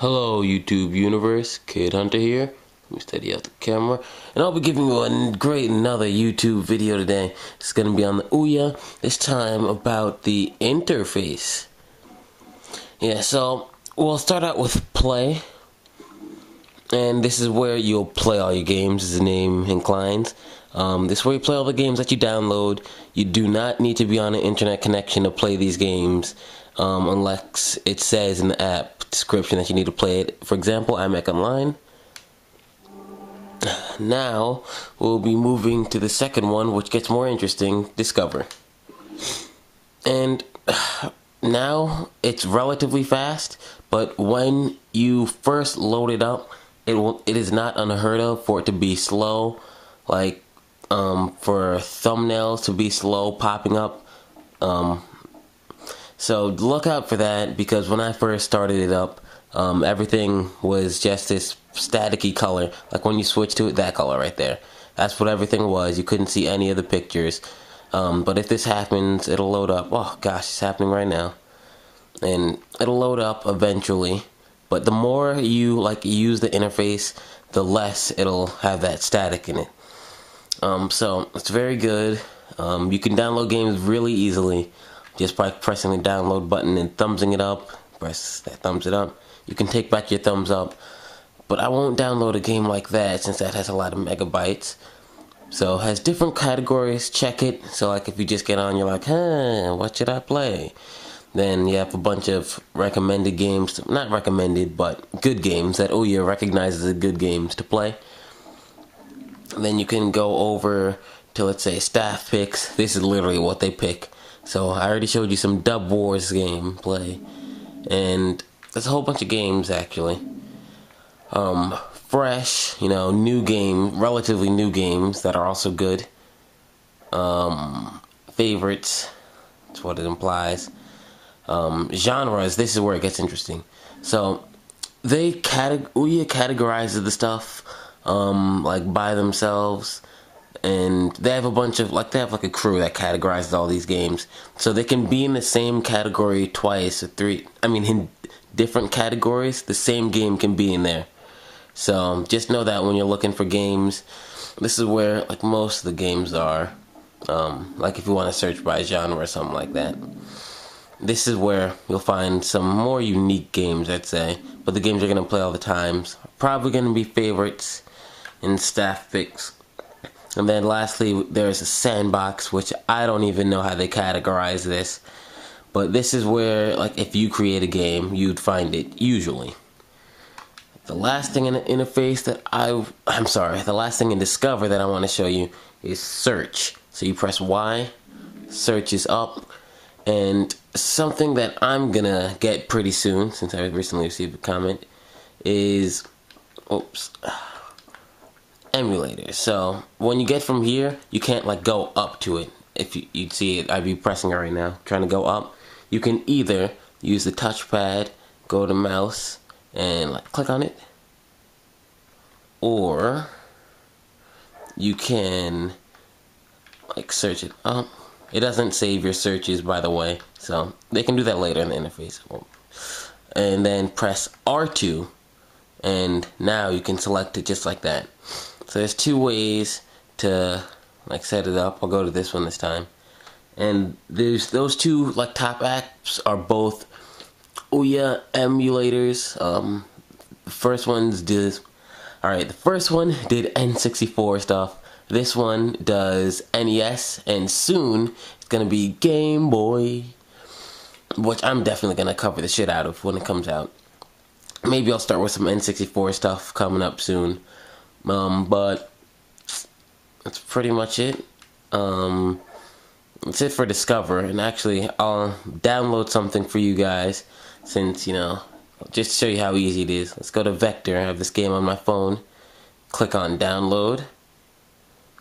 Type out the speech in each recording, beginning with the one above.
Hello YouTube universe, Kid Hunter here. Let me steady out the camera. And I'll be giving you another YouTube video today. It's going to be on the Ouya, this time about the interface. Yeah, so we'll start out with play. And this is where you'll play all your games, as the name inclines. This is where you play all the games that you download. You do not need to be on an internet connection to play these games, unless it says in the app description that you need to play it. For example, iMac Online. Now, we'll be moving to the second one, which gets more interesting, Discover. And now, it's relatively fast, but when you first load it up, it is not unheard of for it to be slow, like for thumbnails to be slow popping up. So look out for that, because when I first started it up, everything was just this staticky color. Like when you switch to it, that color right there. That's what everything was. You couldn't see any of the pictures. But if this happens, it'll load up. Oh gosh, it's happening right now. And it'll load up eventually. But the more you use the interface, the less it'll have that static in it. So it's very good. You can download games really easily just by pressing the download button and thumbsing it up. Press that thumbs it up. You can take back your thumbs up. But I won't download a game like that since that has a lot of megabytes. So it has different categories. Check it. So like if you just get on, you're like, what should I play? Then you have a bunch of recommended games, not recommended, but good games that Ouya recognizes as good games to play. Then you can go over to, let's say, staff picks. This is literally what they pick. So I already showed you some Dub Wars gameplay, and there's a whole bunch of games actually. Fresh, new game, relatively new games that are also good. Favorites, that's what it implies. Genres, this is where it gets interesting. So Ouya categorizes the stuff like by themselves, and they have a bunch of they have a crew that categorizes all these games, so they can be in the same category twice or three. I mean, in different categories, the same game can be in there. So just know that when you're looking for games, this is where most of the games are. Like if you want to search by genre or something like that. This is where you'll find some more unique games, I'd say. But the games you're going to play all the times are probably going to be favorites and staff picks. And then lastly, there's a sandbox, which I don't even know how they categorize this. But this is where, if you create a game, you'd find it, usually. The last thing in the interface that the last thing in Discover that I want to show you is search. So you press Y, search is up. And something that I'm gonna get pretty soon, since I recently received a comment, is emulators. So when you get from here, you can't go up to it. If you'd see it, I'd be pressing it right now, trying to go up. You can either use the touchpad, go to mouse, and click on it, or you can search it up. It doesn't save your searches, by the way, so they can do that later in the interface. And then press R2, and now you can select it just like that. So there's two ways to set it up. I'll go to this one this time. And there's those two top apps are both Ouya emulators. The first one did N64 stuff. This one does NES, and soon it's gonna be Game Boy, which I'm definitely gonna cover the shit out of when it comes out. Maybe I'll start with some N64 stuff coming up soon. But that's pretty much it. That's it for Discover, and actually I'll download something for you guys, since just to show you how easy it is. Let's go to Vector. I have this game on my phone. Click on download.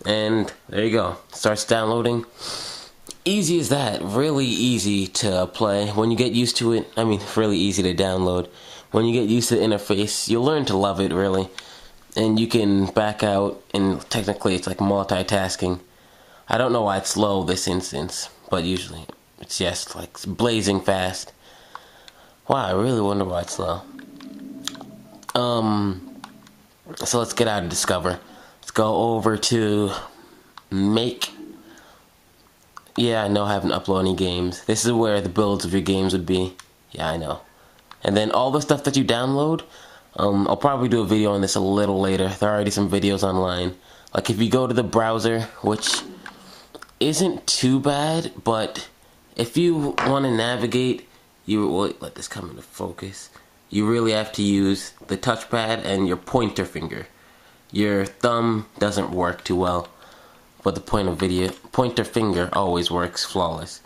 And there you go. Starts downloading. Easy as that. Really easy to play. When you get used to it, really easy to download. When you get used to the interface, you'll learn to love it, really. And you can back out, and technically it's multitasking. I don't know why it's slow this instance, but usually it's just blazing fast. Wow, I really wonder why it's slow. So let's get out of Discover. Let's go over to Make. Yeah, I know I haven't uploaded any games. This is where the builds of your games would be. Yeah, I know. And then all the stuff that you download, I'll probably do a video on this a little later. There are already some videos online. Like if you go to the browser, which isn't too bad, but if you want to navigate, let this come into focus. You really have to use the touchpad and your pointer finger. Your thumb doesn't work too well, but the pointer finger always works flawless.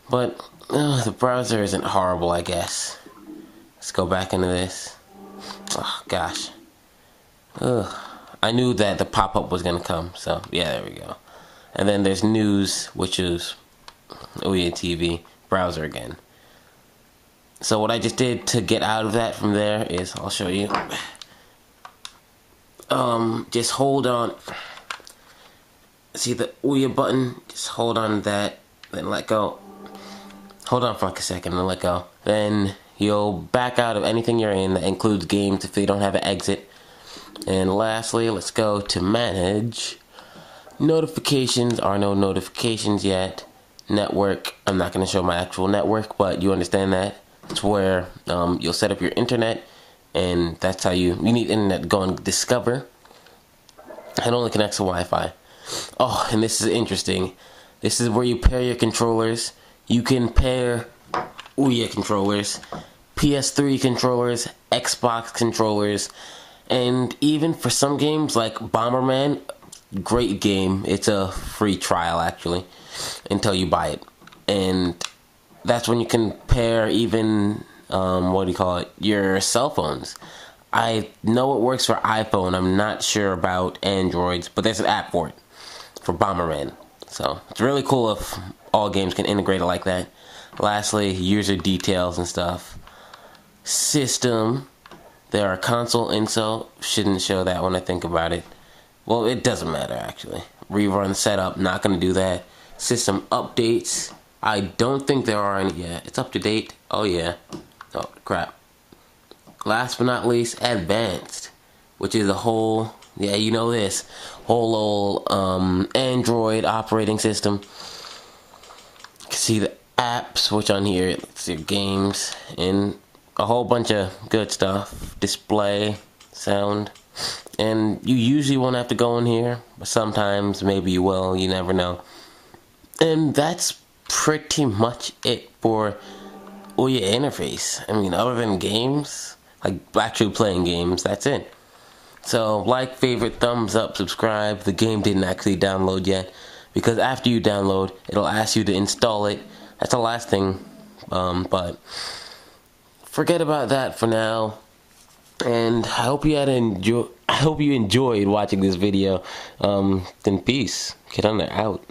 But the browser isn't horrible, I guess. Let's go back into this. Oh gosh. Ugh. I knew that the pop-up was gonna come, so yeah, there we go. And then there's news, which is Ouya TV browser again. So what I just did to get out of that from there is, I'll show you. Just hold on. See the Ouya button? Just hold on to that, then let go. Hold on for like a second and let go. Then you'll back out of anything you're in that includes games if they don't have an exit. And lastly, let's go to manage. Notifications are no notifications yet. Network, I'm not going to show my actual network, but you understand that. It's where you'll set up your internet, and that's how you need internet to go and Discover. It only connects to Wi-Fi. Oh, and this is interesting. This is where you pair your controllers. You can pair Ouya controllers, PS3 controllers, Xbox controllers, and even for some games like Bomberman, great game. It's a free trial actually until you buy it, and that's when you can pair even your cell phones. I know it works for iPhone. I'm not sure about Androids, but there's an app for it for Bomberman. So it's really cool if all games can integrate it like that. Lastly, user details and stuff. System. There are console info. Shouldn't show that when I think about it. Well, it doesn't matter actually. Rerun setup, not going to do that. System updates. I don't think there are any yet. It's up to date. Oh yeah. Oh crap. Last but not least, advanced, which is a whole, yeah, you know this, whole old Android operating system. You can see the apps, which on here, let's see, games, and a whole bunch of good stuff. Display, sound, and you usually won't have to go in here, but sometimes maybe you will, you never know. And that's pretty much it for Ouya interface. I mean, other than games, like actually playing games, that's it. So, like, favorite, thumbs up, subscribe. The game didn't actually download yet, because after you download, it'll ask you to install it. That's the last thing, but forget about that for now. And I hope you enjoyed watching this video. Then peace. Get on there, out.